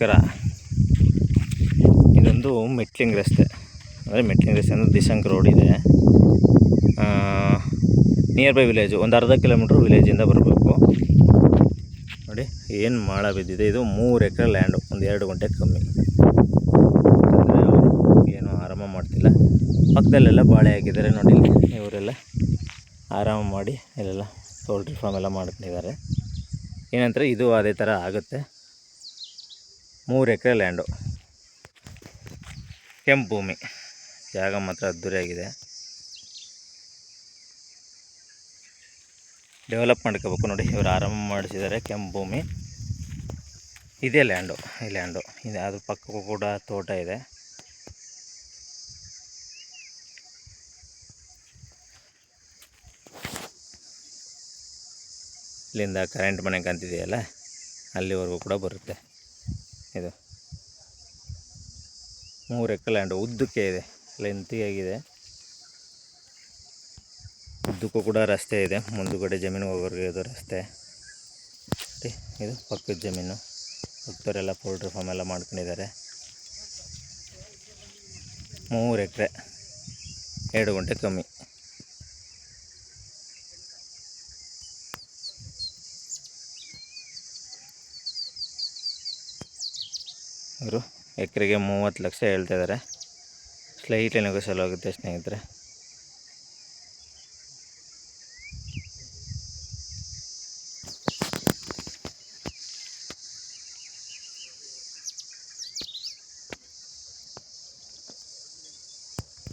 ನಮಸ್ಕಾರ. ಇದೊಂದು ಮೆಟ್ಲಿಂಗ್ ರಸ್ತೆ, ಅಂದರೆ ಮೆಟ್ಲಿಂಗ್ ರಸ್ತೆ ಅಂದರೆ ದಿಶಂಕ್ ರೋಡ್ ಇದೆ. ನಿಯರ್ ಬೈ ವಿಲೇಜು, ಒಂದು ಅರ್ಧ ಕಿಲೋಮೀಟ್ರ್ ವಿಲೇಜಿಂದ ಬರಬೇಕು. ನೋಡಿ ಏನು ಮಾಳ ಬಿದ್ದಿದೆ. ಇದು 3 ಎಕರೆ ಲ್ಯಾಂಡು, ಒಂದು 2 ಗುಂಟೆ ಕಮ್ಮಿ. ಅಂದರೆ ಅವರು ಏನೂ ಆರಾಮ ಮಾಡ್ತಿಲ್ಲ. ಪಕ್ಕದಲ್ಲೆಲ್ಲ ಬಾಳೆ ಹಾಕಿದ್ದಾರೆ ನೋಡಿ. ಇವರೆಲ್ಲ ಆರಾಮ ಮಾಡಿ ಇಲ್ಲೆಲ್ಲ ಪೌಲ್ಟ್ರಿ ಫಾರ್ಮ್ ಎಲ್ಲ ಮಾಡ್ಕೊಂಡಿದ್ದಾರೆ. ಏನಂದರೆ ಇದು ಅದೇ ಥರ ಆಗುತ್ತೆ. 3 ಎಕರೆ ಲ್ಯಾಂಡು, ಕೆಂಪು ಭೂಮಿ, ಜಾಗ ಮಾತ್ರ ಅದ್ದೂರಿಯಾಗಿದೆ. ಡೆವಲಪ್ ಮಾಡ್ಕೋಬೇಕು ನೋಡಿ. ಇವರು ಆರಾಮ ಮಾಡಿಸಿದ್ದಾರೆ. ಕೆಂಪು ಭೂಮಿ, ಇದೇ ಲ್ಯಾಂಡು. ಈ ಲ್ಯಾಂಡು ಇದೆ, ಅದ್ರ ಪಕ್ಕಕ್ಕೂ ಕೂಡ ತೋಟ ಇದೆ. ಇಲ್ಲಿಂದ ಕರೆಂಟ್ ಮನೆ ಕಾಣ್ತಿದೆಯಲ್ಲ, ಅಲ್ಲಿವರೆಗೂ ಕೂಡ ಬರುತ್ತೆ. ಇದು 3 ಎಕರೆ ಲ್ಯಾಂಡು, ಉದ್ದಕ್ಕೆ ಇದೆ, ಲೆಂತಿಯಾಗಿದೆ. ಉದ್ದಕ್ಕೂ ಕೂಡ ರಸ್ತೆ ಇದೆ. ಮುಂದುಗಡೆ ಜಮೀನು ಹೋಗೋರಿಗೆ ಇದು ರಸ್ತೆ. ಇದು ಪಕ್ಕದ ಜಮೀನು. ಭಕ್ತರೆಲ್ಲ ಪೌಲ್ಟ್ರಿ ಫಾರ್ಮ್ ಎಲ್ಲ ಮಾಡ್ಕೊಂಡಿದ್ದಾರೆ. 3 ಎಕರೆ, 2 ಗುಂಟೆ ಕಮ್ಮಿ. ಇವರು ಎಕರೆಗೆ 30 ಲಕ್ಷ ಹೇಳ್ತಾಯಿದ್ದಾರೆ. ಸ್ಲೈಟ್ಲಿ ನೆಗೋಷಿಯಬಲ್ ಆಗುತ್ತೆ ಸ್ನೇಹಿತರೆ.